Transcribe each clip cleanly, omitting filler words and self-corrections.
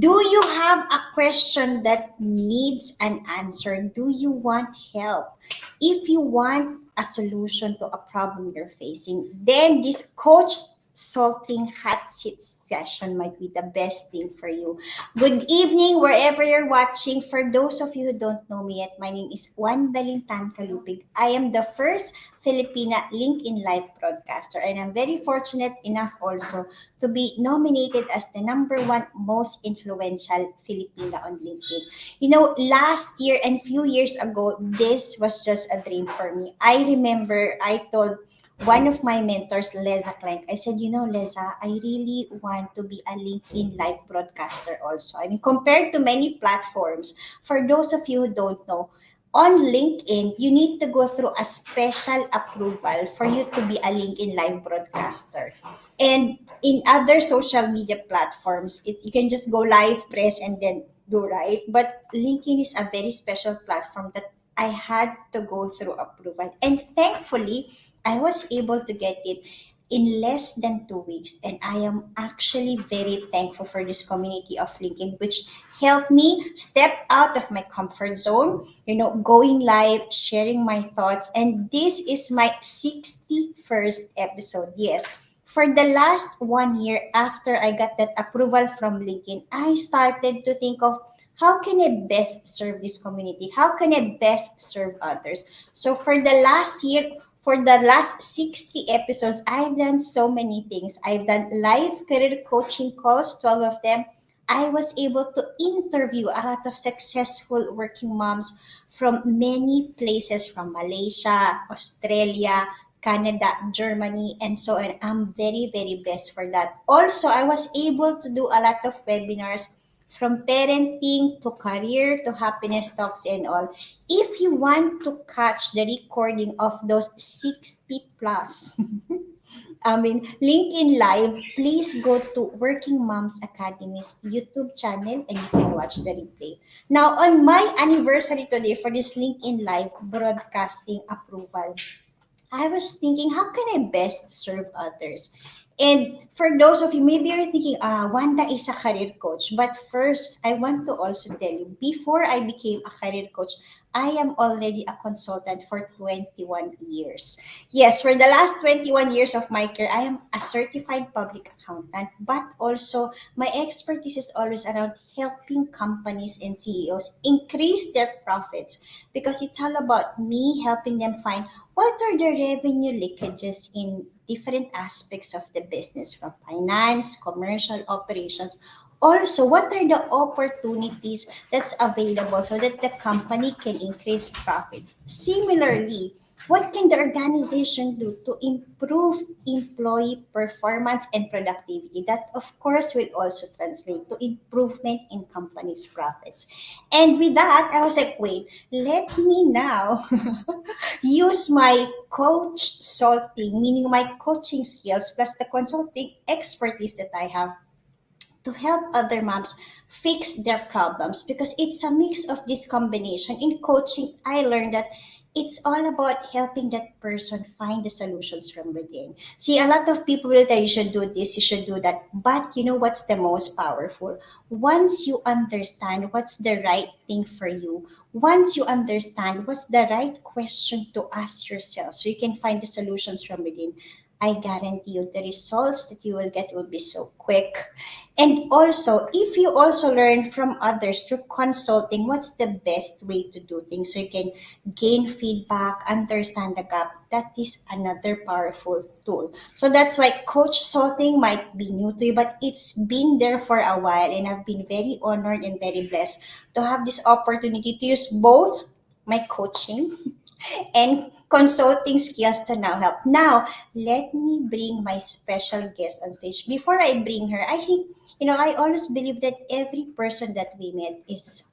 Do you have a question that needs an answer? Do you want help? If you want a solution to a problem you're facing, then this coach salting hot seat session might be the best thing for you. Good evening, wherever you're watching. For those of you who don't know me yet, my name is Wandalyn Tan-Calupig. I am the first Filipina LinkedIn Live broadcaster, and I'm very fortunate enough also to be nominated as the number one most influential Filipina on LinkedIn. Last year and few years ago, this was just a dream for me. I remember I told one of my mentors, Leza Klein, I said, Leza, I really want to be a LinkedIn live broadcaster also. I mean, compared to many platforms, for those of you who don't know, on LinkedIn, you need to go through a special approval for you to be a LinkedIn live broadcaster. And in other social media platforms, you can just go live, press, and then do right. But LinkedIn is a very special platform that I had to go through approval. And thankfully, I was able to get it in less than 2 weeks. And I am actually very thankful for this community of LinkedIn, which helped me step out of my comfort zone, going live, sharing my thoughts. And this is my 61st episode. Yes. For the last 1 year after I got that approval from LinkedIn, I started to think of how can I best serve this community? How can I best serve others? So for the last year, for the last 60 episodes, I've done so many things. I've done live career coaching calls, 12 of them. I was able to interview a lot of successful working moms from many places, from Malaysia, Australia, Canada, Germany, and so on. I'm very, very blessed for that. Also, I was able to do a lot of webinars from parenting to career to happiness talks and all. If you want to catch the recording of those 60 plus, LinkedIn Live, please go to Working Moms Academy's YouTube channel and you can watch the replay. Now, on my anniversary today for this LinkedIn Live broadcasting approval, I was thinking, how can I best serve others? And for those of you, maybe you're thinking, Wanda is a career coach. But first, I want to also tell you, before I became a career coach, I am already a consultant for 21 years. Yes, for the last 21 years of my career, I am a certified public accountant, but also my expertise is always around helping companies and CEOs increase their profits because it's all about me helping them find what are the revenue leakages in different aspects of the business from finance, commercial operations. Also, what are the opportunities that's available so that the company can increase profits? Similarly, what can the organization do to improve employee performance and productivity? That, of course, will also translate to improvement in companies' profits. And with that, I was like, wait, let me now use my coach salting, meaning my coaching skills plus the consulting expertise that I have to help other moms fix their problems because it's a mix of this combination. In coaching, I learned that it's all about helping that person find the solutions from within. See, a lot of people will tell you should do this, you should do that. But you know what's the most powerful? Once you understand what's the right thing for you, once you understand what's the right question to ask yourself so you can find the solutions from within, I guarantee you the results that you will get will be so quick. And also, if you also learn from others through consulting, what's the best way to do things so you can gain feedback, understand the gap, that is another powerful tool. So that's why coach salting might be new to you, but it's been there for a while. And I've been very honored and very blessed to have this opportunity to use both my coaching and consulting skills to now help. Now, let me bring my special guest on stage. Before I bring her, I think, I always believe that every person that we met is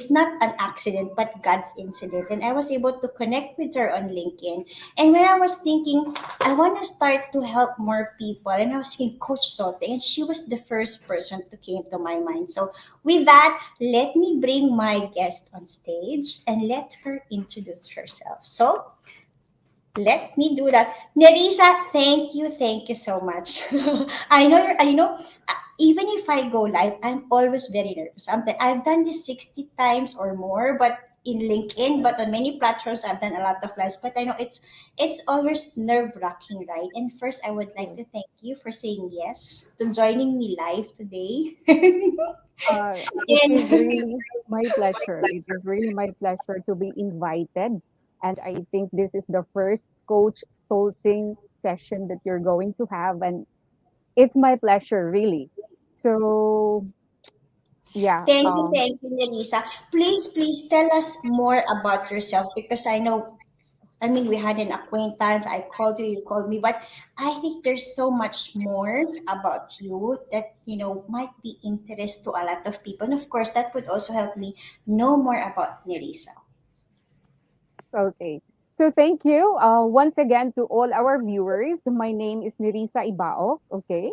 not an accident but God's incident. And I was able to connect with her on LinkedIn. And when I was thinking, I want to start to help more people, and I was thinking Coach Sote, and she was the first person to came to my mind. So with that, let me bring my guest on stage and let her introduce herself. So let me do that. Nerissa, thank you so much. I know even if I go live, I'm always very nervous. I've done this 60 times or more, but in LinkedIn, but on many platforms, I've done a lot of lives. But I know it's always nerve wracking, right? And first, I would like Yes. to thank you for saying yes to joining me live today. It is And really my pleasure. It is really my pleasure to be invited. And I think this is the first coach consulting session that you're going to have. And it's my pleasure, really. So, yeah. thank you, Nerissa. Please tell us more about yourself because I know, I mean, we had an acquaintance. I called you, you called me, but I think there's so much more about you that, might be interest to a lot of people. And of course, that would also help me know more about Nerissa. Okay. So thank you once again to all our viewers. My name is Nerissa Ibao. Okay.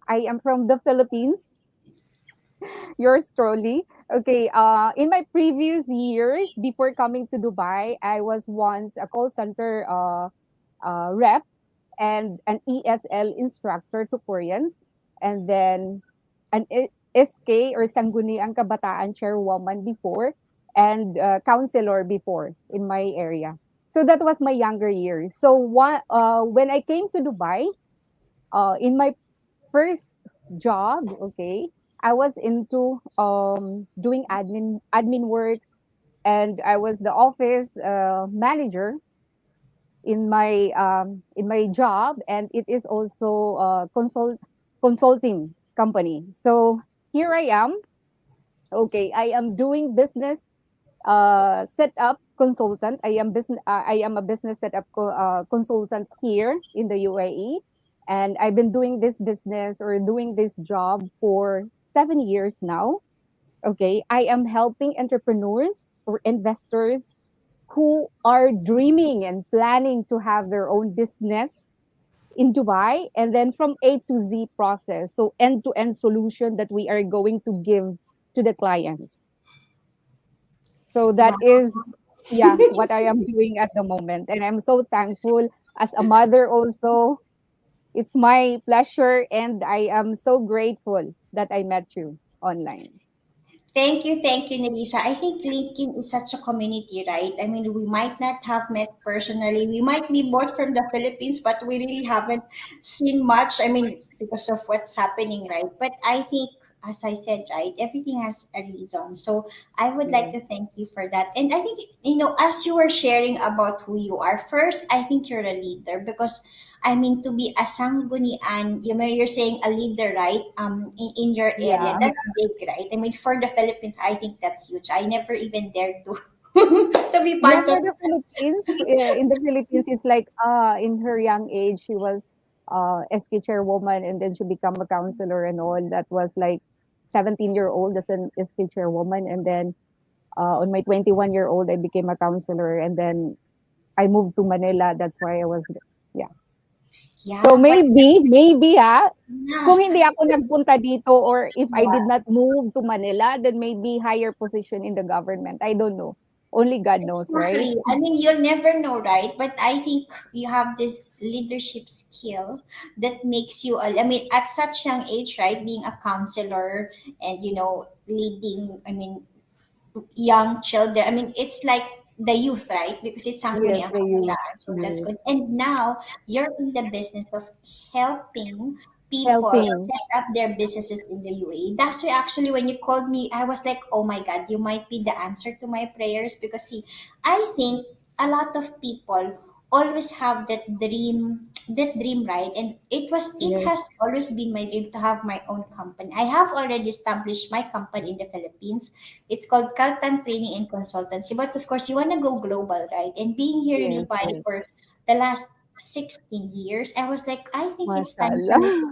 I am from the Philippines. Yours truly. Okay. In my previous years, before coming to Dubai, I was once a call center rep and an ESL instructor to Koreans, and then an SK or Sangguniang Kabataan chairwoman before, and counselor before in my area. So that was my younger years. So when I came to Dubai, in my first job, okay, I was into doing admin works, and I was the office manager in my job, and it is also a consulting company. So here I am. Okay, I am doing business setup consultant. I am a business consultant here in the UAE, and I've been doing this business or doing this job for 7 years now. Okay, I am helping entrepreneurs or investors who are dreaming and planning to have their own business in Dubai, and then from A to Z process. So end to end solution that we are going to give to the clients. So Wow. that is, yeah, what I am doing at the moment. And I'm so thankful as a mother also. It's my pleasure, and I am so grateful that I met you online. Thank you, Nerissa. I think LinkedIn is such a community, right? I mean, we might not have met personally. We might be both from the Philippines, but we really haven't seen much. I mean, because of what's happening, right? But I think, as I said, right, everything has a reason. So I would like Yes, to thank you for that. And I think, as you were sharing about who you are, first, I think you're a leader because I mean, to be a sanggunian, you're saying a leader, right? In your area, yeah. that's big, right? I mean, for the Philippines, I think that's huge. I never even dared to to be Yeah, part of. for the Philippines, in the Philippines, it's like in her young age, she was SK chairwoman, and then she become a counselor and all. That was like 17-year-old as an SK chairwoman, and then on my 21-year-old, I became a counselor, and then I moved to Manila. That's why I was, yeah. So Yeah, but maybe yeah, kung hindi ako nagpunta dito, or if I did yeah. not move to Manila, then maybe higher position in the government. I don't know. Only God knows, right? Exactly. I mean, you'll never know, right? But I think you have this leadership skill that makes you, I mean, at such young age, right? Being a counselor and, leading, I mean, young children. I mean, it's like the youth, right? Because it's Yes, Sangguniang the youth. Kabataan. So that's Yes. good. And now you're in the business of helping people Helping. set up their businesses in the UAE. That's why actually when you called me, I was like, oh my God, you might be the answer to my prayers because see, I think a lot of people always have that dream, right? And it Yes, has always been my dream to have my own company. I have already established my company in the Philippines. It's called Kaltan Training and Consultancy. But of course, you want to go global, right? And being here in yes, Dubai yes. for the last 16 years, I was like, I think it's time for me Mashallah.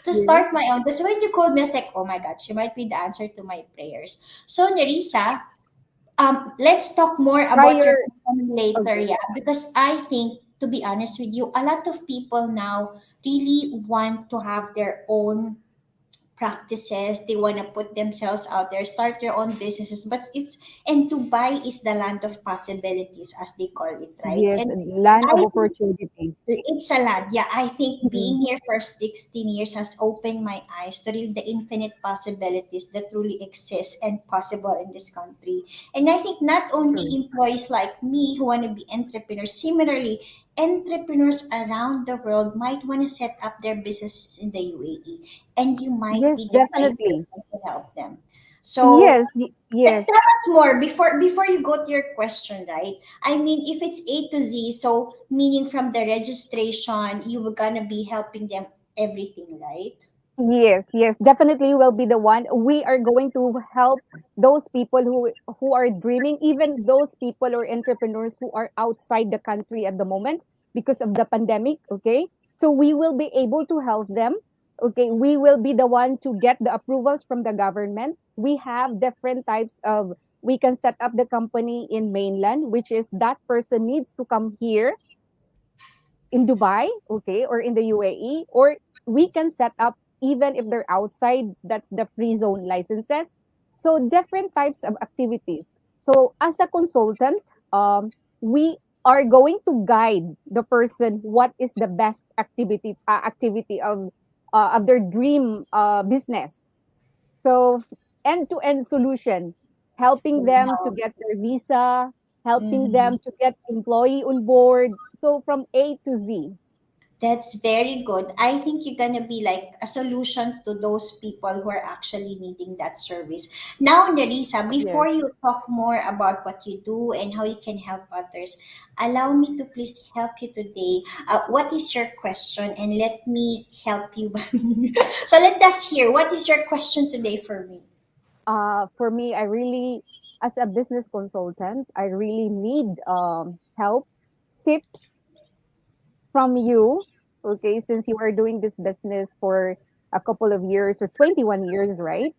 to Yes. start my own. That's when you called me, I was like, oh my God, she might be the answer to my prayers. So, Nerissa, let's talk more about your Prior, company later, okay. yeah, because I think, to be honest with you, a lot of people now really want to have their own practices. They want to put themselves out there, start their own businesses. But it's, and Dubai is the land of possibilities, as they call it, right? Yes, And land of I opportunities. it's a lot. Yeah, I think Mhm. being here for 16 years has opened my eyes to really the infinite possibilities that truly exist and possible in this country. And I think not only True. employees like me who want to be entrepreneurs, similarly, entrepreneurs around the world might want to set up their businesses in the UAE, and you might Yes, be the right definitely. person to help them. So Yes, yes. tell us more before you go to your question, right? I mean, if it's A to Z, so meaning from the registration, you were gonna be helping them everything, right? Yes, yes, definitely will be the one. We are going to help those people who are dreaming, even those people or entrepreneurs who are outside the country at the moment because of the pandemic. Okay, so we will be able to help them. Okay, we will be the one to get the approvals from the government. We have different types of. We can set up the company in mainland, which is that person needs to come here in Dubai, okay, or in the UAE, or we can set up even if they're outside, that's the free zone licenses. So different types of activities. So as a consultant, we are going to guide the person what is the best activity of their dream business. So end to end solution, helping them to Wow. get their visa, helping Mhm. them to get employee on board. So from A to Z. That's very good. I think you're gonna be like a solution to those people who are actually needing that service. Now, Nerissa, before Yes. you talk more about what you do and how you can help others, allow me to please help you today. What is your question? And let me help you. So let us hear. What is your question today for me? For me, I really, as a business consultant, I really need help, tips from you. Okay, since you are doing this business for a couple of years or 21 years, right?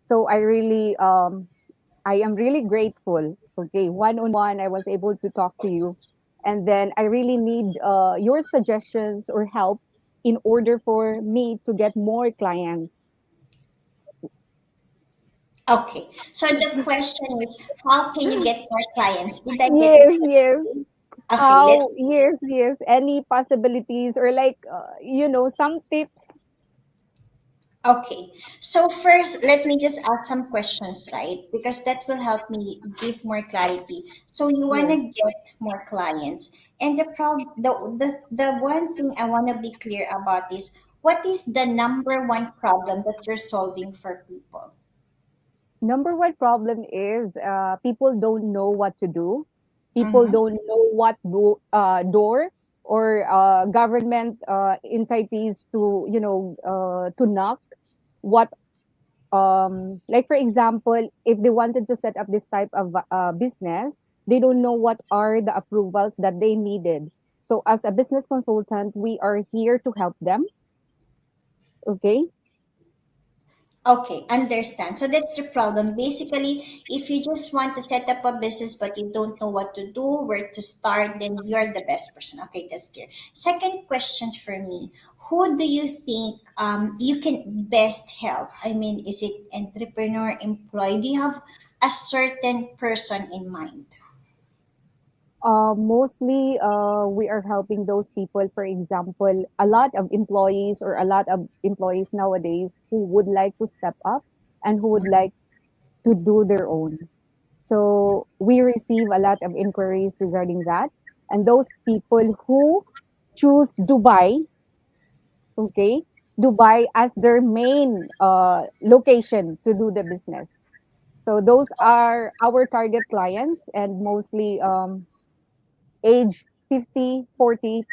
So I am really grateful. Okay, one on one, I was able to talk to you. And then I really need your suggestions or help in order for me to get more clients. Okay. So the question is, how can you get more clients? Did I get it Yes, yes. correctly? Okay, let How, yes, yes. Any possibilities or like, some tips? Okay, so first, let me just ask some questions, right? Because that will help me give more clarity. So you want Yes. to get more clients, and the one thing I want to be clear about is what is the number one problem that you're solving for people? Number one problem is people don't know what to do. People Mm-hmm. don't know what door or government entities to to knock. What like for example, if they wanted to set up this type of business, they don't know what are the approvals that they needed. So as a business consultant, we are here to help them. Okay. Okay, understand. So that's the problem. Basically, if you just want to set up a business but you don't know what to do, where to start, then you're the best person. Okay, that's clear. Second question for me: who do you think you can best help? I mean, is it entrepreneur, employee? Do you have a certain person in mind? Mostly, we are helping those people. For example, a lot of employees or a lot of employees nowadays who would like to step up and who would like to do their own. So we receive a lot of inquiries regarding that. And those people who choose Dubai, okay, Dubai as their main location to do the business. So those are our target clients and mostly age 50, 40.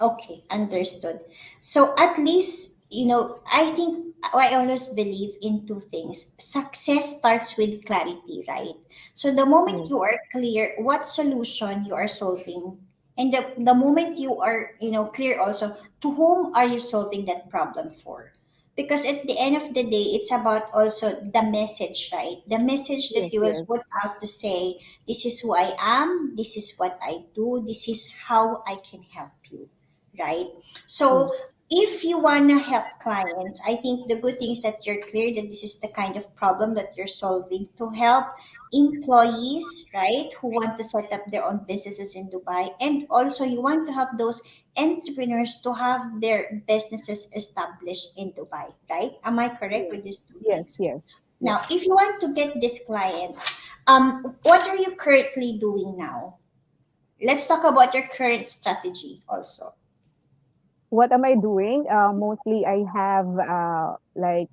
Okay, understood. So at least, I think I always believe in two things. Success starts with clarity, right? So the moment Yes, you are clear what solution you are solving, and the moment you are, clear also to whom are you solving that problem for. Because at the end of the day, it's about also the message, right? The message that yes, you will yes. put out to say, this is who I am, this is what I do, this is how I can help you, right? So Yes. if you want to help clients, I think the good thing is that you're clear that this is the kind of problem that you're solving to help employees, right, who want to set up their own businesses in Dubai. And also, you want to help those entrepreneurs to have their businesses established in Dubai, right? Am I correct Yes, with these two yes, things? yes, Now, yes. if you want to get these clients, what are you currently doing now? Let's talk about your current strategy also. What am I doing? Mostly I have like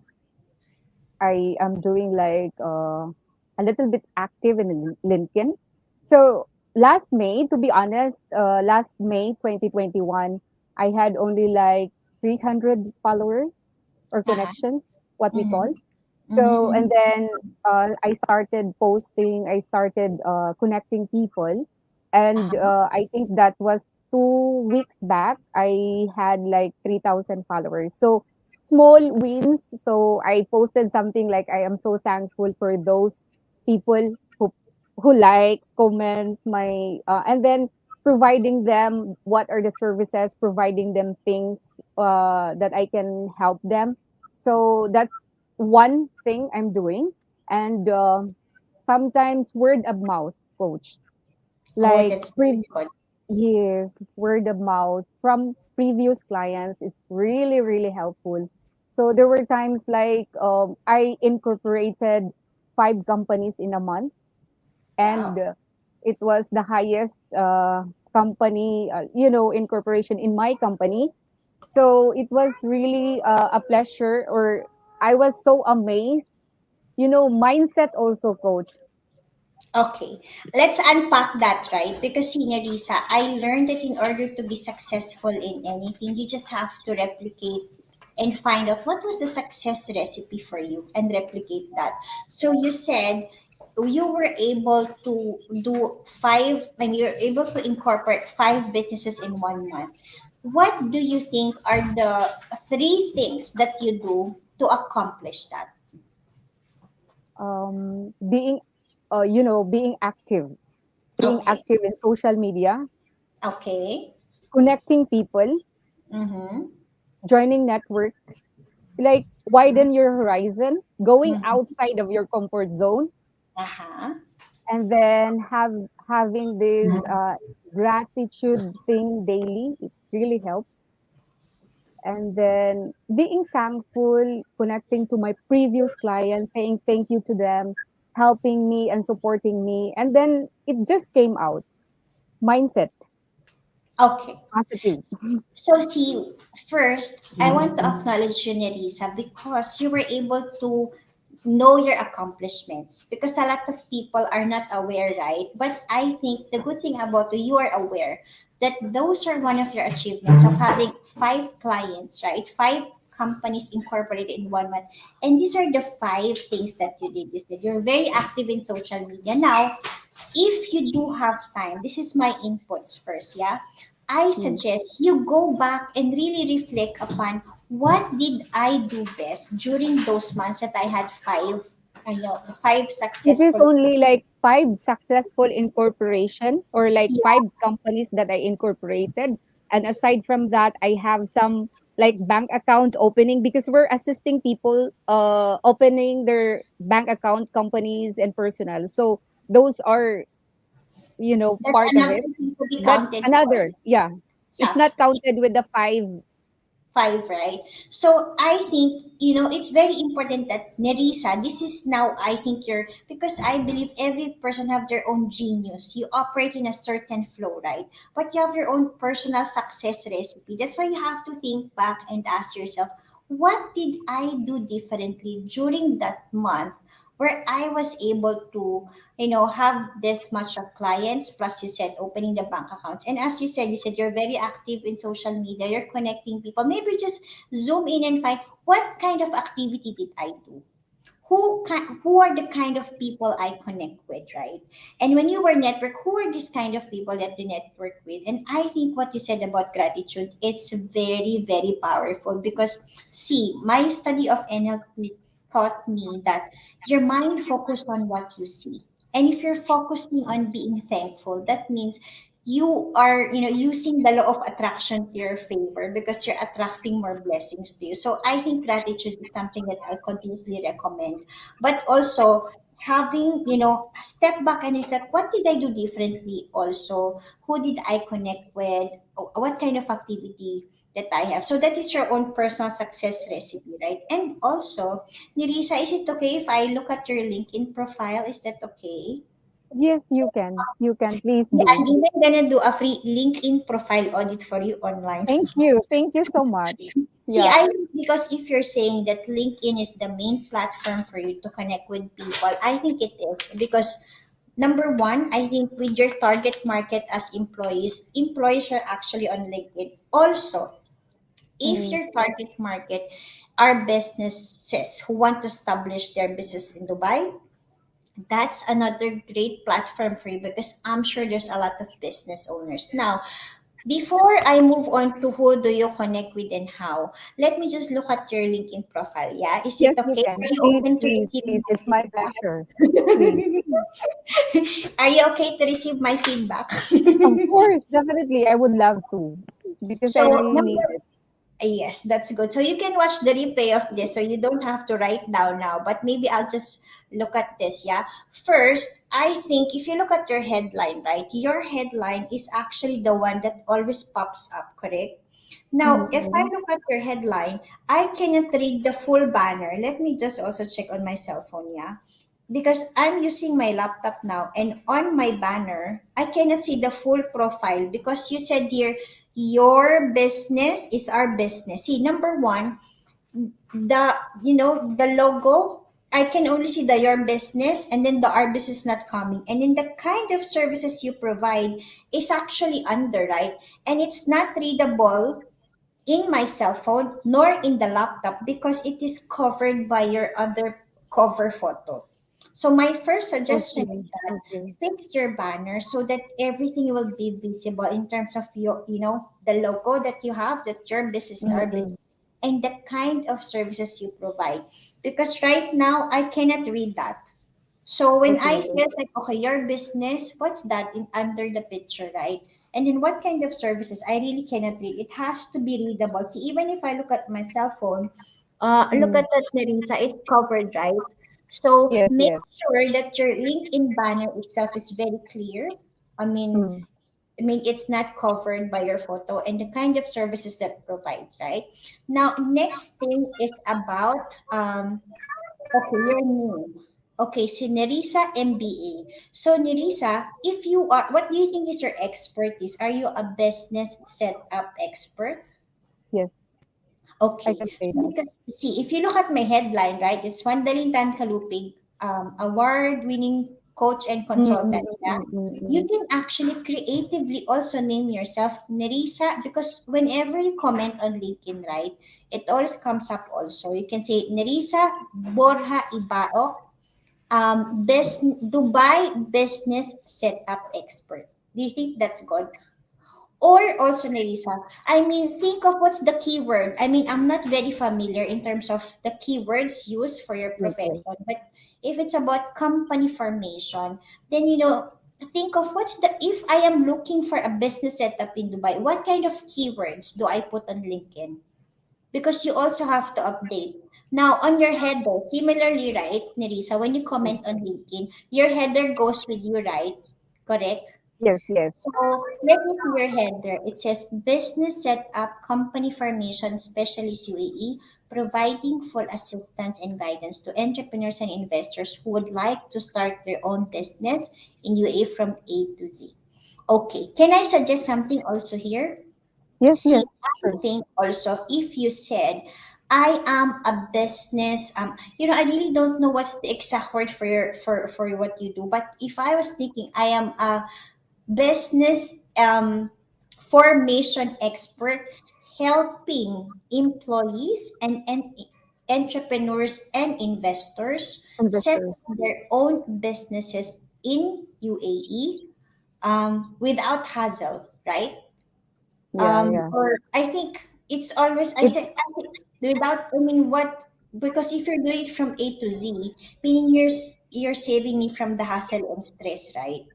I am doing like a little bit active in LinkedIn. So last May, to be honest, last May 2021, I had only like 300 followers or Uh-huh. connections, what we call. Mm-hmm. So, and Mm-hmm. then I started posting, I started connecting people. And Uh-huh. I think that was 2 weeks back. I had like 3,000 followers. So, small wins. So, I posted something like, I am so thankful for those people who likes, comments my, and then providing them what are the services, providing them things that I can help them. So that's one thing I'm doing. And sometimes word of mouth, coach. Oh, Like that's very good. yes, word of mouth from previous clients. It's really, really helpful. So there were times like I incorporated 5 companies in a month, and Wow. it was the highest company, incorporation in my company. So it was really a pleasure, or I was so amazed. Mindset also, coach. Okay, let's unpack that, right? Because, Senior Risa, I learned that in order to be successful in anything, you just have to replicate and find out what was the success recipe for you and replicate that. So you said you were able to do five, and you're able to incorporate 5 businesses in 1 month. What do you think are the 3 things that you do to accomplish that? Being being Okay. active in social media, Okay. connecting people, Mm-hmm. joining network, like widen your horizon, going Mm-hmm. outside of your comfort zone, Uh-huh. and then having this gratitude thing daily. It really helps. And then being thankful, connecting to my previous clients, saying thank you to them, helping me and supporting me. And then it just came out. Mindset, Okay. positive. So see, first, I want to acknowledge you, Nerissa, because you were able to know your accomplishments. Because a lot of people are not aware, right? But I think the good thing about you are aware that those are one of your achievements of having 5 clients, right? 5 companies incorporated in 1 month. And these are the 5 things that you did. You said you're very active in social media. Now, if you do have time, this is my inputs first, yeah? I Mm. suggest you go back and really reflect upon what did I do best during those months that I had five It is successful. only like 5 successful incorporation, or like Yeah, 5 companies that I incorporated. And aside from that, I have some like bank account opening, because we're assisting people opening their bank account, companies and personal. So those are, that's part of another it. thing to be That's counted for. another, yeah. It's Yeah. not counted with the five. 5, right? So I think, it's very important that Nerissa, this is now, I think because I believe every person have their own genius. You operate in a certain flow, right? But you have your own personal success recipe. That's why you have to think back and ask yourself, what did I do differently during that month where I was able to, have this much of clients, plus you said opening the bank accounts. And as you said you're very active in social media, you're connecting people. Maybe just zoom in and find what kind of activity did I do? Who are the kind of people I connect with, right? And when you were network, who are these kind of people that you network with? And I think what you said about gratitude, it's very, very powerful because see, my study of NLP taught me that your mind focus on what you see. And if you're focusing on being thankful, that means you are, using the law of attraction to your favor because you're attracting more blessings to you. So I think gratitude is something that I'll continuously recommend. But also having, a step back and reflect, what did I do differently also? Who did I connect with? What kind of activity that I have? So that is your own personal success recipe, right? And also, Nerissa, is it okay if I look at your LinkedIn profile? Is that okay? Yes, you can. You can. Please Yeah, do. I'm even gonna do a free LinkedIn profile audit for you online. Thank you. Thank you so much. See, Yeah. I think because if you're saying that LinkedIn is the main platform for you to connect with people, I think it is because number one, I think with your target market as employees are actually on LinkedIn. Also, if Mm. your target market are businesses who want to establish their business in Dubai, that's another great platform for you because I'm sure there's a lot of business owners. Now, before I move on to who do you connect with and how, let me just look at your LinkedIn profile. Yeah, is it Yes, you okay? can. Are you Please, open to please, receiving please. my It's my feedback? pleasure. Please. Are you okay to receive my feedback? Of course, definitely. I would love to because I So, really number need it. yes, that's good. So you can watch the replay of this, so you don't have to write down now. But maybe I'll just look at this. Yeah. First, I think if you look at your headline, right, your headline is actually the one that always pops up, correct? Now, if I Mm-mm. look at your headline, I cannot read the full banner. Let me just also check on my cell phone, yeah? Because I'm using my laptop now, and on my banner, I cannot see the full profile because you said here, your business is our business. See, number one, the logo, I can only see the your business, and then the our business not coming. And then the kind of services you provide is actually under, right? And it's not readable in my cell phone nor in the laptop because it is covered by your other cover photo. So my first suggestion is Okay. that Okay. fix your banner so that everything will be visible in terms of your, the logo that you have, that your business are business, Mm-mm. and the kind of services you provide. Because right now I cannot read that. So when I Okay. said like, okay, your business, what's that in under the picture, right? And then what kind of services? I really cannot read. It has to be readable. See, even if I look at my cell phone, look Mm. at that, Nerissa, it's covered, right? So Yes, make yes. sure that your LinkedIn banner itself is very clear. I mean, Mm. it's not covered by your photo and the kind of services that provides, right? Now, next thing is about okay, your name. Okay, so Nerissa MBA. So Nerissa, if you are, what do you think is your expertise? Are you a business setup expert? Yes, I Okay. can say So that. because see, if you look at my headline, right, it's Wandalyn Tan-Calupig, award-winning coach and Mm, consultant. mm, Yeah. mm, mm, You mm. can actually creatively also name yourself Nerissa because whenever you comment on LinkedIn, right, it always comes up also. You can say Nerissa Borja Ibao, best Dubai business setup expert. Do you think that's good? Or also, Nerissa, I mean, think of what's the keyword. I mean, I'm not very familiar in terms of the keywords used for your Yes, yes. profession, but if it's about company formation, then, think of what's the, if I am looking for a business setup in Dubai, what kind of keywords do I put on LinkedIn? Because you also have to update. Now, on your header, similarly, right, Nerissa, when you Mm. comment on LinkedIn, your header goes with you, right? Correct? Yes, yes. So let me see your header. It says Business Setup Company Formation Specialist UAE, providing full assistance and guidance to entrepreneurs and investors who would like to start their own business in UAE from A to Z. Okay, can I suggest something also here? Yes, See, yes. I Sure. think also if you said, I am a business, I really don't know what's the exact word for for what you do, but if I was thinking I am a business formation expert helping employees and entrepreneurs and investors set Investors. up their own businesses in UAE without hassle, right? Yeah, yeah. Or I think it's always It's I think without I mean what because if you're doing it from A to Z, meaning you're saving me from the hassle and stress, right?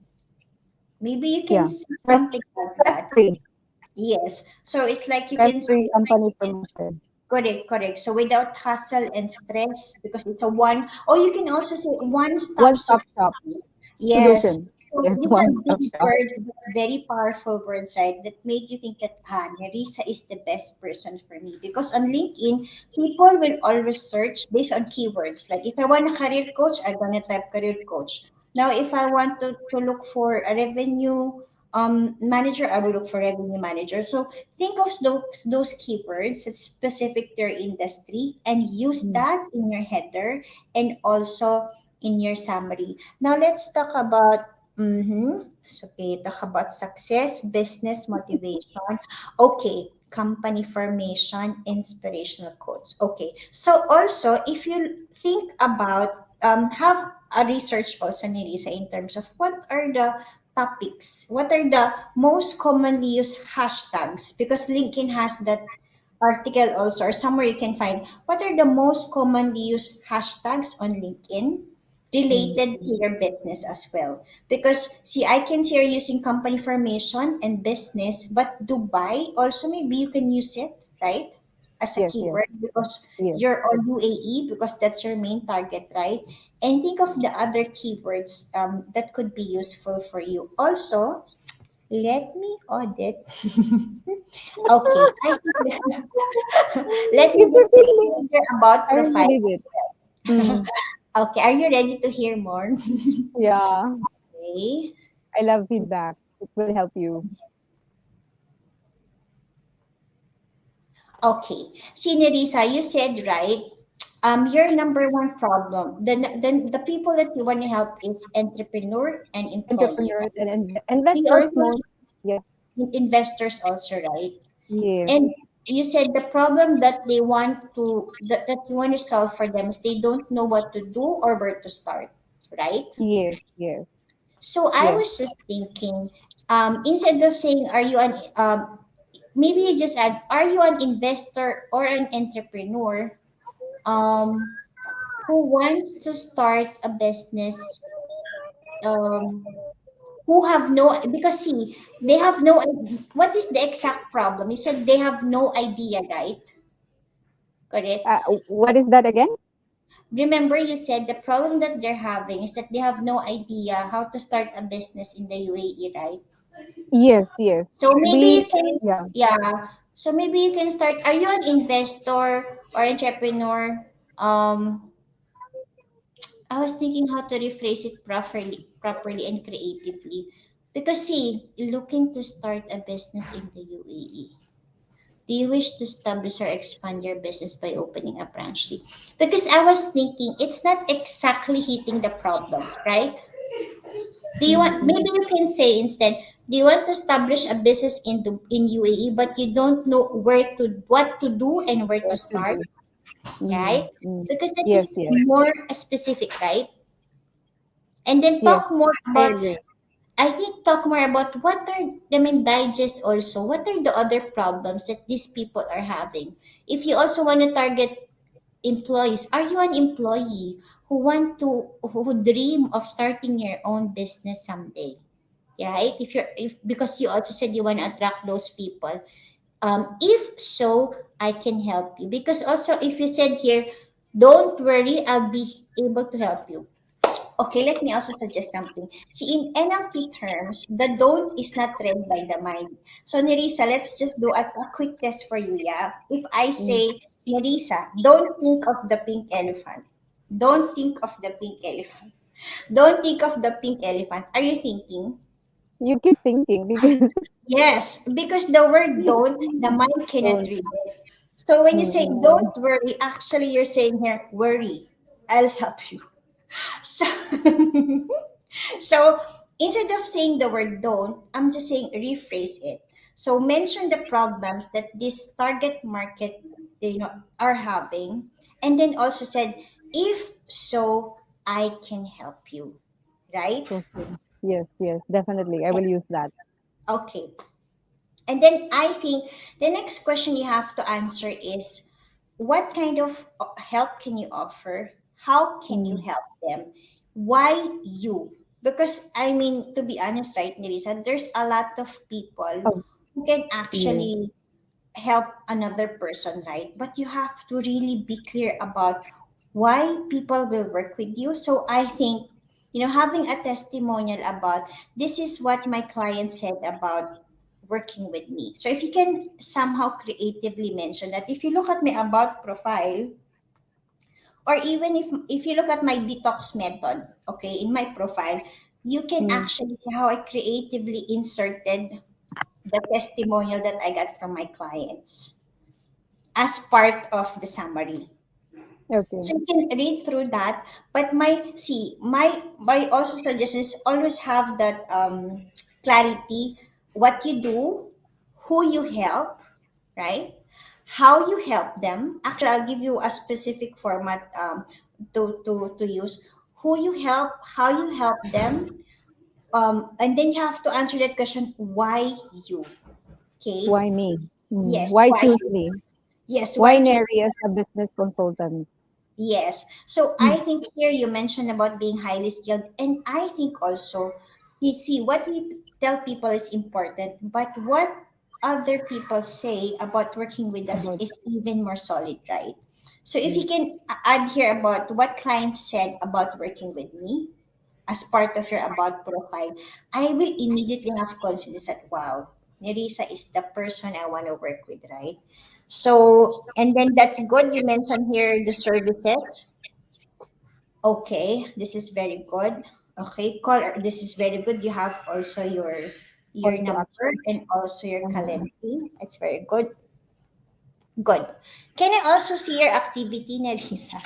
Maybe you can Yeah. see Stress, something like stress that. free, Yes. So it's like you stress can free company promotion. correct, correct. So without hustle and stress, because it's a one, or you can also say one-stop One stop shop solution. Yes. solution. So Yes, these one are stop big shop. words, but very powerful words, right? That make you think that Nerissa is the best person for me. Because on LinkedIn, people will always search based on keywords. Like if I want a career coach, I'm gonna type career coach. Now, if I want to look for a revenue manager, I will look for revenue manager. So think of those keywords that's specific to your industry and use Mm, that in your header and also in your summary. Now let's talk about so okay, talk about success, business motivation. Okay, company formation, inspirational quotes. Okay. So also if you think about have a research also Nerissa in terms of what are the topics, what are the most commonly used hashtags because LinkedIn has that article also or somewhere you can find what are the most commonly used hashtags on LinkedIn mm. related to your business as well. Because see, I can see you're using company formation and business, but Dubai also maybe you can use it, right? As a Yes, yes, keyword because yes. you're or UAE because that's your main target, right? And think of the other keywords that could be useful for you. Also, let me audit. Okay, I let me It's just okay. hear about I really profile. did it. Mm, Okay, are you ready to hear more? yeah. Okay. I love feedback. It will help you. Okay. See, Nerissa, you said right. Your number one problem, the people that you want to help is entrepreneur and employee, Entrepreneurs right? and We investors also most. Yeah. investors also, right? Yes. And you said the problem that they want to that you want to solve for them is they don't know what to do or where to start, right? Yes. Yes. So I Yes. was just thinking, instead of saying, "Are you an maybe you just add, are you an investor or an entrepreneur um, who wants to start a business who have no because see they have no what is the exact problem you said they have no idea right correct What is that again? remember you said the problem that they're having is that they have no idea how to start a business in the UAE right Yes. Yes. so maybe you We. can Yeah. yeah so maybe you can start are you an investor or entrepreneur um I was thinking how to rephrase it properly and creatively. Because see, looking to start a business in the UAE. Do you wish to establish or expand your business by opening a branch? See, because I was thinking it's not exactly hitting the problem, right? Do you want Mm-hmm. maybe you can say instead, do you want to establish a business in UAE but you don't know where to what to do and where to What to start, do? Mm-hmm. right? Mm. Because that Yes. is Yes. more specific, right? And then talk Yes. more I about agree. I think talk more about what are I mean digest also what are the other problems that these people are having. If you also want to target employees, are you an employee who want to who dream of starting your own business someday? Right? If you're if because you also said you want to attract those people. If so, I can help you. Because also if you said here, don't worry, I'll be able to help you. Okay, let me also suggest something. See, in NLP terms, the don't is not read by the mind. So, Nerissa, let's just do a quick test for you, yeah? If I Mm. say, Nerissa, don't think of the pink elephant. Don't think of the pink elephant. Don't think of the pink elephant. Are you thinking? You keep thinking because Yes, because the word don't, the mind cannot don't. read it. So when you say Mm-mm. don't worry, actually you're saying here, worry. I'll help you. So So instead of saying the word don't, I'm just saying rephrase it. So mention the problems that this target market are having, and then also said, if so, I can help you. Right? Okay. Yes. Yes. Definitely. I will use that. Okay. And then I think the next question you have to answer is what kind of help can you offer? How can you Mm. help them? Why you? Because I mean, to be honest, right, Nerissa, there's a lot of people Oh, who can yes. actually help another person, right? But you have to really be clear about why people will work with you. So I think, having a testimonial about this is what my client said about working with me. So if you can somehow creatively mention that, if you look at my about profile, or even if you look at my detox method, okay, in my profile, you can Mm, actually see how I creatively inserted the testimonial that I got from my clients as part of the summary. okay. So you can read through that. But my also suggestion is always have that clarity, what you do, who you help, right? How you help them. Actually, I'll give you a specific format to use. Who you help, how you help them, and then you have to answer that question, why you? Okay. Why me? Yes, Why why choose you? me? Yes, Why why you? Neri as a business consultant? Yes. So I Mm, think here you mentioned about being highly skilled, and I think also, you see, what we tell people is important, but what other people say about working with us about is even more solid, right? So if you yes. can add here about what clients said about working with me as part of your about profile, I will immediately have confidence that, wow, Nerissa is the person I want to work with, right? So, and then that's good. You mentioned here the services. Okay, this is very good. Okay, call. This is very good. You have also your Call to number action. and also your Mhm. calendar. It's very good. Good. Can I also see your activity, Nerissa?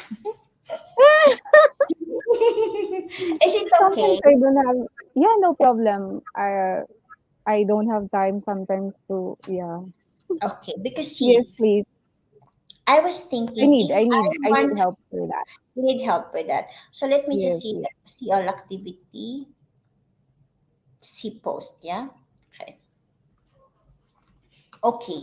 Is it Sometimes okay? I don't have, yeah, no problem. I don't have time sometimes to, yeah. Okay, because Yes, see, please. I was thinking if I need want help for that. you need help with that. So let me just Yes, see yes. see all activity, see post, yeah? Okay. Okay.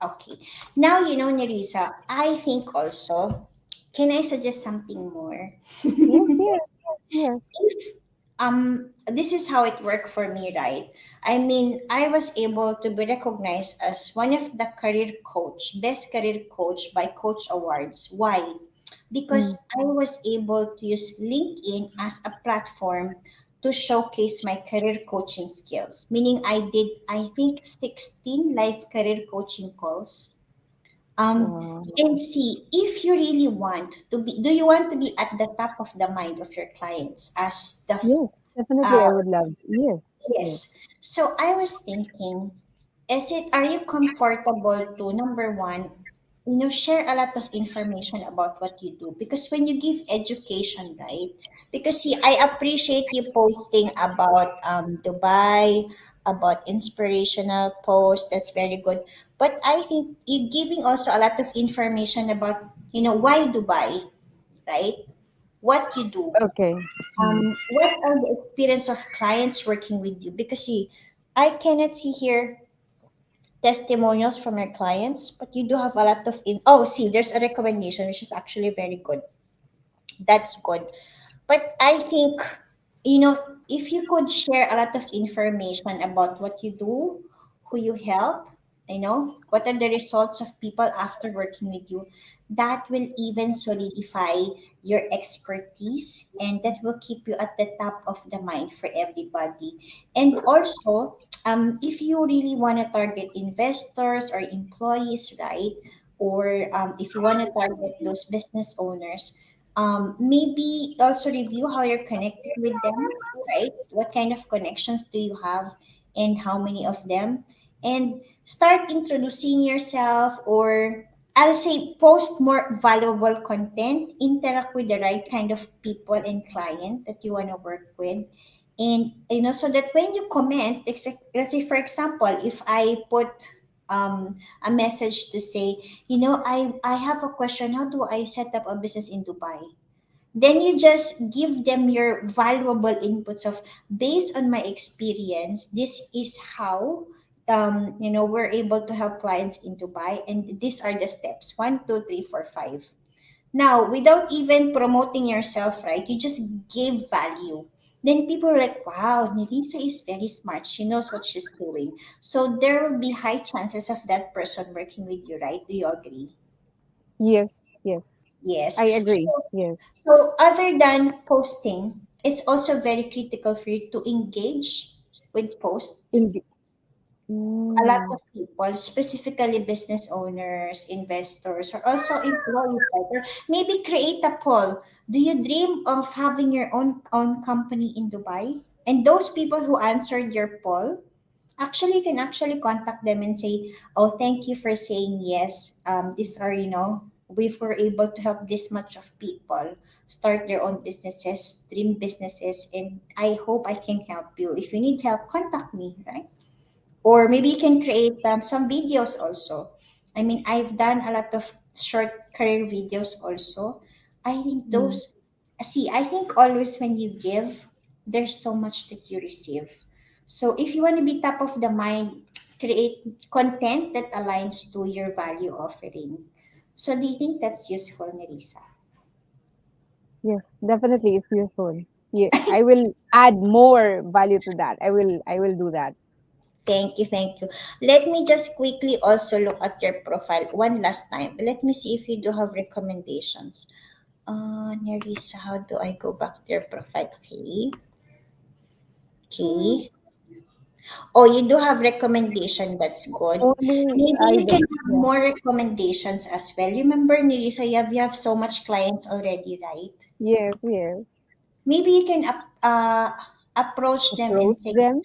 Okay. Now you know, Nerissa, I think also, can I suggest something more? Yes, yes, yes, This is how it worked for me, right? I mean, I was able to be recognized as one of the career coach, best career coach by Coach Awards. Why? yes. Because I was able to use LinkedIn as a platform to showcase my career coaching skills. Meaning I did, I think, 16 live career coaching calls. Wow. And see, if you really want to be, do you want to be at the top of the mind of your clients as the Yes, definitely I uh, would love. Yes, yes. yes. So I was thinking, are you comfortable to, number one, share a lot of information about what you do? Because when you give education, right? Because see, I appreciate you posting about Dubai, about inspirational posts. That's very good. But I think you giving also a lot of information about, why Dubai, right? What you do, Okay. Mm. what are the experience of clients working with you? Because see, I cannot see here testimonials from your clients, but you do have a lot of oh, see, there's a recommendation, which is actually very good. That's good. But I think, if you could share a lot of information about what you do, who you help, what are the results of people after working with you, that will even solidify your expertise, and that will keep you at the top of the mind for everybody. And also, if you really want to target investors or employees, right? Or if you want to target those business owners, maybe also review how you're connecting with them, right? What kind of connections do you have and how many of them? And start introducing yourself, or I'll say post more valuable content, interact with the right kind of people and client that you want to work with. And so that when you comment, let's say for example, if I put a message to say, I have a question, how do I set up a business in Dubai? Then you just give them your valuable inputs of, based on my experience, this is how we're able to help clients in Dubai, and these are the steps, 1, 2, 3, 4, 5. Now, without even promoting yourself, right? You just give value. Then people are like, wow, Nerissa is very smart. She knows what she's doing. So there will be high chances of that person working with you, right? Do you agree? Yes, yes. Yes. I agree. So, Yes. so other than posting, it's also very critical for you to engage with posts. In A lot mm, of people, specifically business owners, investors, or also employees, right? Or maybe create a poll. Do you dream of having your own company in Dubai? And those people who answered your poll, actually, you can actually contact them and say, "Oh, thank you for saying yes. These are, we were able to help this much of people start their own businesses, dream businesses, and I hope I can help you. If you need help, contact me, right?" Or maybe you can create some videos also. I mean, I've done a lot of short career videos also. I think mm, those, see, I think always when you give, there's so much that you receive. So if you want to be top of the mind, create content that aligns to your value offering. So do you think that's useful, Nerissa? yes, definitely it's useful. Yeah, I will add more value to that. I will do that. Thank you, thank you. Let me just quickly also look at your profile one last time. Let me see if you do have recommendations. Nerissa, how do I go back to your profile? Okay. Okay. Oh, you do have recommendation. That's good. Only Maybe I you can don't. have Yeah. more recommendations as well. Remember, Nerissa, you have so much clients already, right? Yes, yes. Maybe you can approach them and Approach say, them.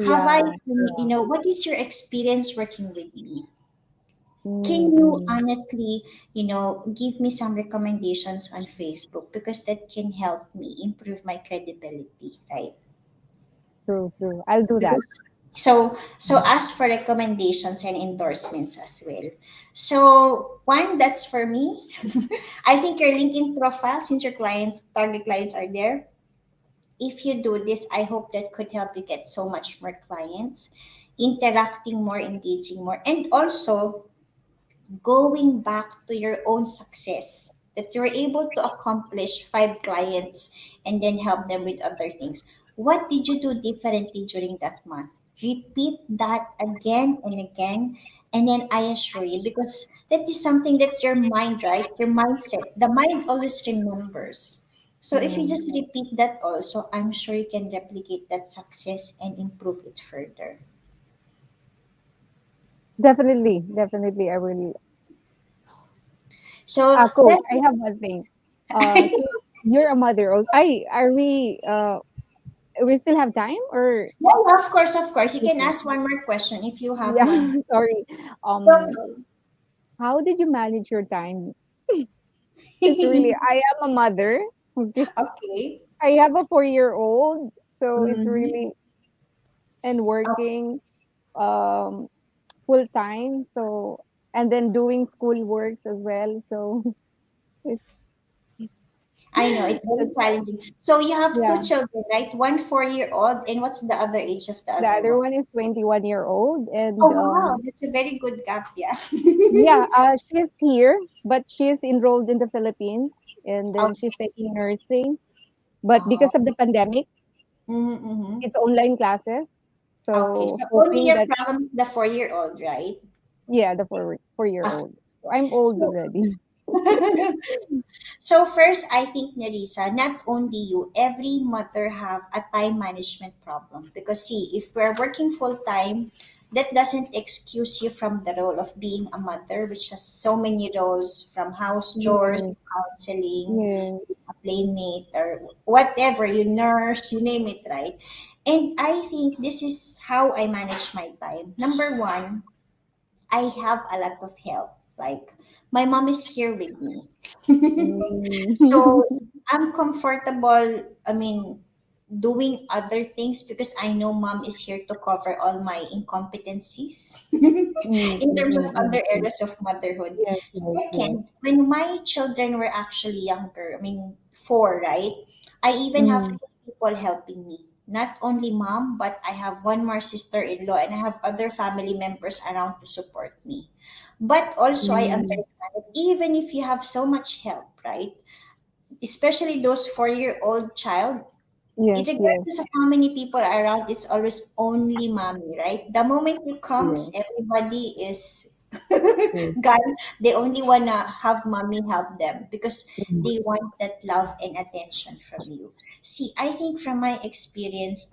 have I, Yeah. Yeah. what is your experience working with me? Mm, Can you mm. honestly, give me some recommendations on Facebook because that can help me improve my credibility, right? True, true. I'll do that. Because so ask for recommendations and endorsements as well. So one, that's for me. I think your LinkedIn profile, since your target clients are there, if you do this, I hope that could help you get so much more clients, interacting more, engaging more, and also going back to your own success that you're able to accomplish 5 clients and then help them with other things. What did you do differently during that month? Repeat that again and again, and then I assure you, because that is something that your mind, right, your mindset, the mind always remembers. So if you Mm. just repeat that also, I'm sure you can replicate that success and improve it further. Definitely, definitely. I will. So Coach, that's I have one thing. Since you're a mother, also, are we still have time or? Yeah, yeah, of course. You can Okay. ask one more question if you have Yeah. one. Sorry. Um, Go. how did you manage your time? It's really. I am a mother. Okay. Okay. I have a 4-year-old, so it's Mm-hmm. really and working um full time. So and then doing school works as well. So it's I know it's very that's challenging. So you have two yeah. children, right? One 4-year old, and what's the other age of the The other other one? one is 21-year-old, Oh and wow, that's a very good gap, yeah. yeah, she's here, but she's enrolled in the Philippines, and then Okay. she's taking nursing. But because of Oh. the pandemic, Mm-hmm. Mm-hmm. it's online classes. Okay. So So only hoping your that problem is the 4-year-old, right? yeah, the 4 year Ah. old. So I'm old So already. So first, I think, Nerissa, not only you, every mother have a time management problem. Because see, if we're working full time, that doesn't excuse you from the role of being a mother, which has so many roles, from house chores to Yes, counseling, yes. a playmate, or whatever, you nurse, you name it, right? And I think this is how I manage my time. Number one, I have a lot of help. Like my mom is here with me. Mm. So I'm comfortable, I mean, doing other things because I know mom is here to cover all my incompetencies Mm, in mm, terms of mm, mm, other mm. areas of motherhood. Yes, yes, yes. Second, when my children were actually younger, I mean, 4, right? I even have Mm, 2 people helping me. Not only mom, but I have one more sister-in-law and I have other family members around to support me. But also I Mm. understand that even if you have so much help, right? Especially those 4-year-old child, Yes, yes, regardless of how many people are around, it's always only mommy, right? The moment you comes, yes, everybody is yes. gone. They only wanna have mommy help them because Mm. they want that love and attention from you. See, I think from my experience,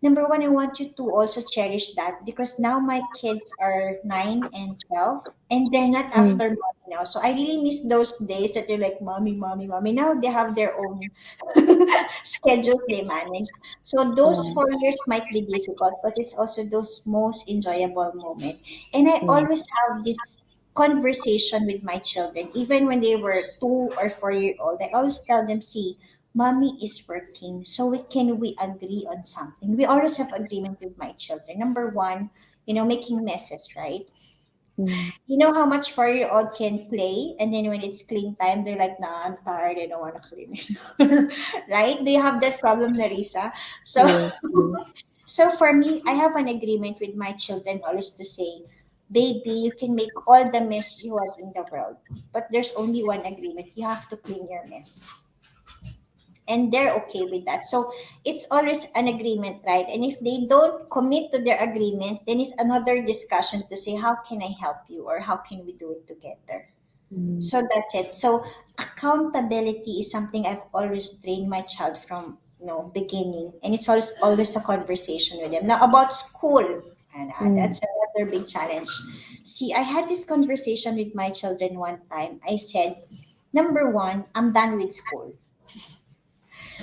number one, I want you to also cherish that because now my kids are 9 and 12, and they're not Mm. after mommy now. So I really miss those days that they're like mommy, mommy, mommy. Now they have their own schedules they manage. So those Yeah, 4 years might be difficult, but it's also those most enjoyable moment. And I yeah. always have this conversation with my children, even when they were 2 or 4 year old. I always tell them, see, mommy is working, so we agree on something. We always have agreement with my children. Number one, making messes, right? Mm. You know how much 4-year-old can play, and then when it's clean time, they're like, "Nah, I'm tired. I don't want to clean it." Right? Do you have that problem, Nerissa? So, Yes, yes. so for me, I have an agreement with my children always to say, "Baby, you can make all the mess you want in the world, but there's only one agreement: you have to clean your mess." And they're okay with that. So it's always an agreement, right? And if they don't commit to their agreement, then it's another discussion to say, how can I help you or how can we do it together? Mm. So that's it. So accountability is something I've always trained my child from beginning, and it's always a conversation with them. Now about school, and Mm. that's another big challenge. See, I had this conversation with my children one time. I said, number one, I'm done with school.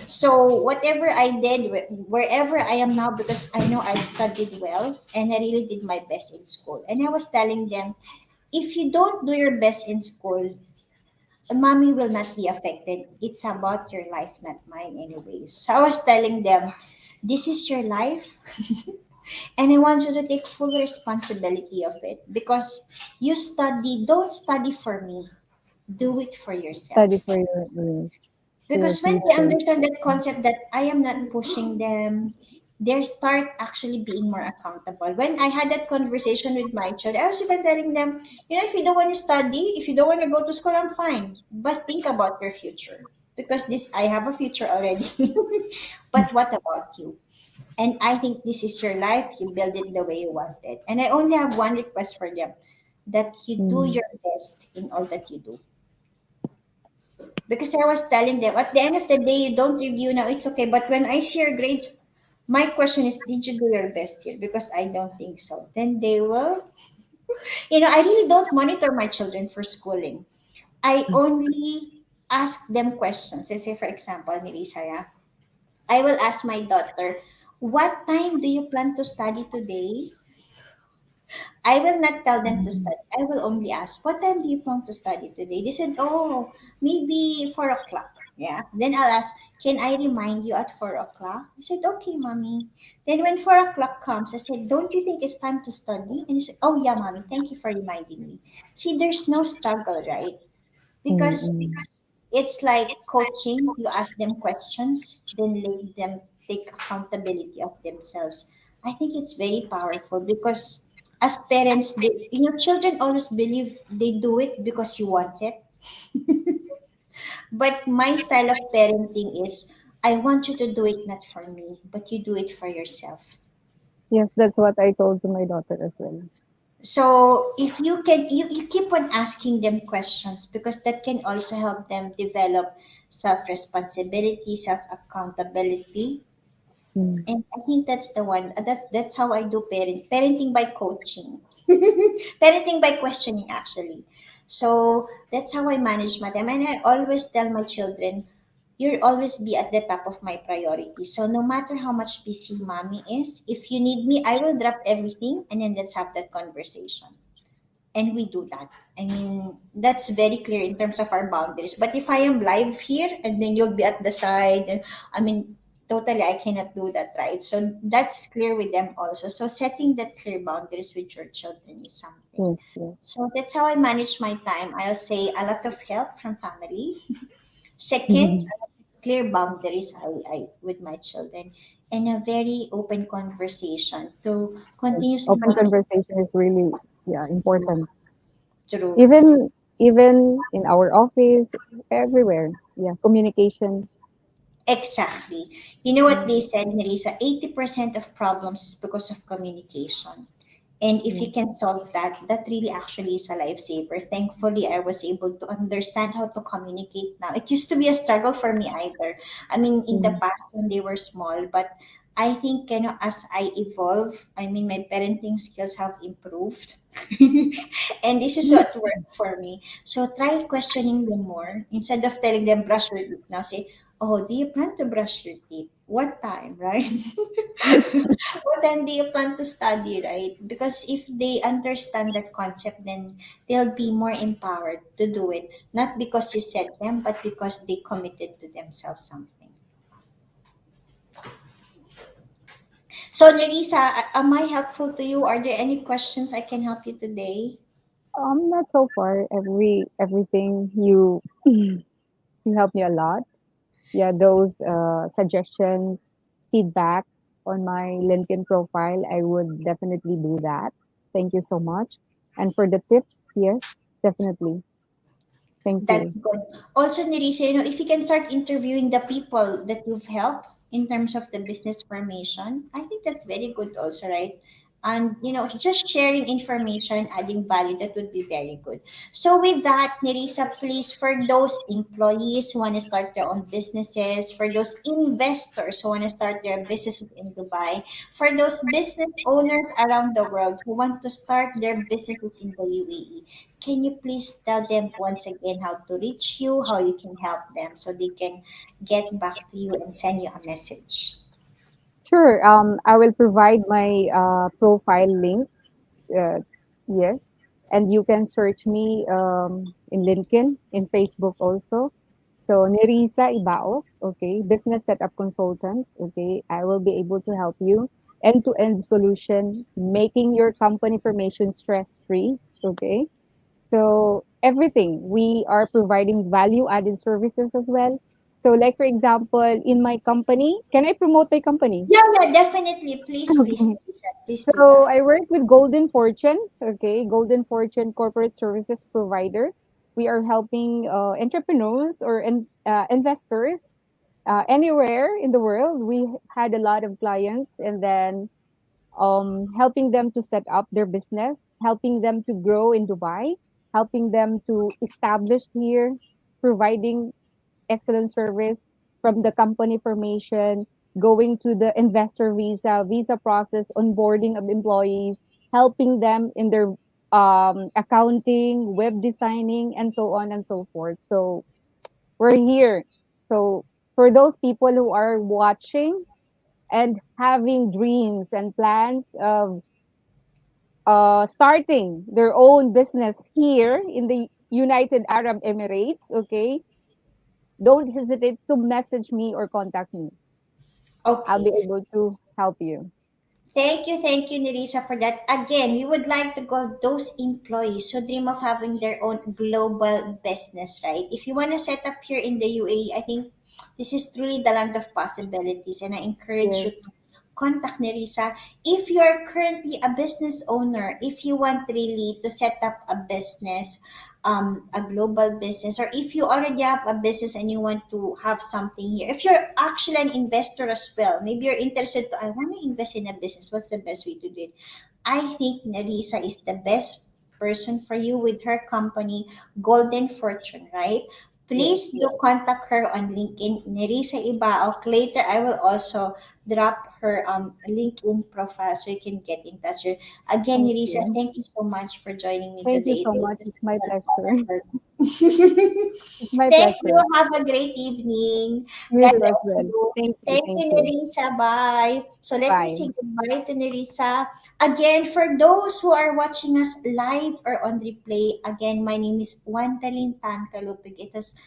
So whatever I did, wherever I am now, because I know I've studied well and I really did my best in school. And I was telling them, if you don't do your best in school, mommy will not be affected. It's about your life, not mine, anyways. So I was telling them, this is your life, and I want you to take full responsibility of it because you study. Don't study for me. Do it for Study yourself. for your your Because when they future. understand that concept that I am not pushing them, they start actually being more accountable. When I had that conversation with my child, I was even telling them, if you don't want to study, if you don't want to go to school, I'm fine. But think about your future. Because I have a future already. But what about you? And I think this is your life. You build it the way you want it. And I only have one request for them, that you do Mm. your best in all that you do. Because I was telling them at the end of the day, you don't review now, it's okay. But when I share grades, my question is, did you do your best here? Because I don't think so. Then they will, I really don't monitor my children for schooling. I only ask them questions. Let's say, for example, Nerissa, yeah, I will ask my daughter, what time do you plan to study today? I will not tell them to Mm. study. I will only ask, what time do you plan to study today? They said, oh, maybe 4 o'clock. Yeah. Then I'll ask, can I remind you at 4 o'clock? I said, okay, mommy. Then when 4 o'clock comes, I said, don't you think it's time to study? And he said, oh, yeah, mommy. Thank you for reminding me. See, there's no struggle, right? Mm. Because Mm. it's like coaching. You ask them questions, then let them take accountability of themselves. I think it's very powerful because as parents, children always believe they do it because you want it. But my style of parenting is, I want you to do it not for me, but you do it for yourself. Yes, that's what I told to my daughter as well. So if you can, you keep on asking them questions because that can also help them develop self responsibility, self accountability. Mm. And I think that's the one. That's how I do parenting by coaching, parenting by questioning actually. So that's how I manage my time, and I always tell my children, "You'll always be at the top of my priority. So no matter how much busy mommy is, if you need me, I will drop everything, and then let's have that conversation." And we do that. I mean, that's very clear in terms of our boundaries. But if I am live here and then you'll be at the side, and I mean, totally, I cannot do that, right? So that's clear with them also. So setting that clear boundaries with your children is something. Yes, yes. So that's how I manage my time. I'll say a lot of help from family. Second, clear boundaries I with my children, and a very open conversation to Yes. continuously Open make conversation is really, yeah, important. true. Even in our office, everywhere. Yeah, communication. Exactly. You know what Mm, they said, Nerissa? 80% of problems is because of communication. And if yeah. you can solve that, that really actually is a lifesaver. Thankfully, I was able to understand how to communicate now. It used to be a struggle for me either. I mean, in the Mm. past when they were small, but I think, as I evolve, I mean, my parenting skills have improved. And this is what worked for me. So try questioning them more. Instead of telling them, brush your teeth, now say, oh, do you plan to brush your teeth? What time, right? What time do you plan to study, right? Because if they understand the concept, then they'll be more empowered to do it. Not because you said them, but because they committed to themselves something. So, Nerissa, am I helpful to you? Are there any questions I can help you today? Not so far. Everything you you helped me a lot. Yeah, those suggestions, feedback on my LinkedIn profile, I would definitely do that. Thank you so much. And for the tips, yes, definitely. Thank That's you. good. Also, Nerissa, if you can start interviewing the people that you've helped in terms of the business formation, I think that's very good also, right? And, just sharing information, adding value, that would be very good. So with that, Nerissa, please, for those employees who want to start their own businesses, for those investors who want to start their businesses in Dubai, for those business owners around the world who want to start their businesses in the UAE, can you please tell them once again how to reach you, how you can help them so they can get back to you and send you a message? Sure. I will provide my profile link. Uh, yes, and you can search me in LinkedIn, in Facebook also. So Nerissa Ibao, okay, business setup consultant. Okay, I will be able to help you end-to-end solution, making your company formation stress-free. Okay, so everything we are providing value-added services as well. So, like for example, in my company, can I promote my company? Yeah, yeah, definitely. Please, Okay. Lisa, please do So that. I work with Golden Fortune, okay, Golden Fortune corporate services provider. We are helping entrepreneurs or investors anywhere in the world. We had a lot of clients, and then helping them to set up their business, helping them to grow in Dubai, helping them to establish here, providing excellent service from the company formation, going to the investor visa process, onboarding of employees, helping them in their accounting, web designing, and so on and so forth. So we're here. So for those people who are watching and having dreams and plans of starting their own business here in the United Arab Emirates, okay, don't hesitate to message me or contact me. I'll be Okay. able to help you. Thank you, Nerissa, for that. Again, we would like to go those employees who dream of having their own global business, right? If you want to set up here in the UAE, I think this is truly the land of possibilities, and I encourage Yes, you to contact Nerissa. If you are currently a business owner, if you want really to set up a business, a global business, or if you already have a business and you want to have something here, if you're actually an investor as well, maybe you're interested to, I want to invest in a business, what's the best way to do it? I think Nerissa is the best person for you with her company, Golden Fortune, right? yes. Please do contact her on LinkedIn, Nerissa Ibaok. Later, I will also drop her LinkedIn profile so you can get in touch with her. Again, Thank Nerissa, you. thank you so much for joining me Thank you today. so much. This It's is my an pleasure. honor for me. It's my Thank you. pleasure. Have a great evening. You God do as bless well. you. Thank you. Thank Thank you, you. Nerissa. Bye. So let me Bye. say goodbye to Nerissa. Again, for those who are watching us live or on replay, again, my name is Wandalyn Tan-Calupig. It has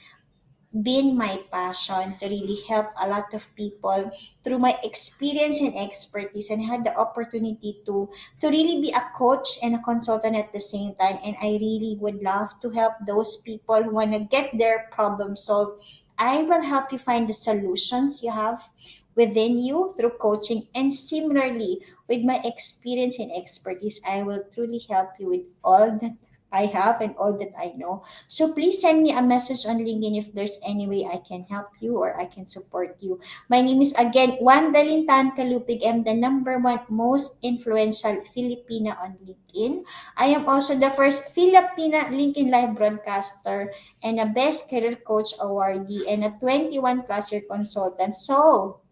been my passion to really help a lot of people through my experience and expertise, and I had the opportunity to really be a coach and a consultant at the same time, and I really would love to help those people who want to get their problem solved I will help you find the solutions you have within you through coaching. And similarly, with my experience and expertise, I will truly help you with all that I have and all that I know. So please send me a message on LinkedIn if there's any way I can help you or I can support you. My name is again Wandalyn Tan-Calupig. I'm the number one most influential Filipina on LinkedIn. I am also the first Filipina LinkedIn Live broadcaster and a Best Career Coach awardee and a 21 plus year consultant. So,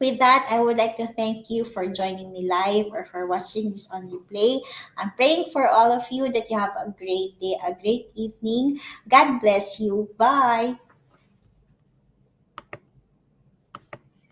with that, I would like to thank you for joining me live or for watching this on replay. I'm praying for all of you that you have a great day, a great evening. God bless you. Bye.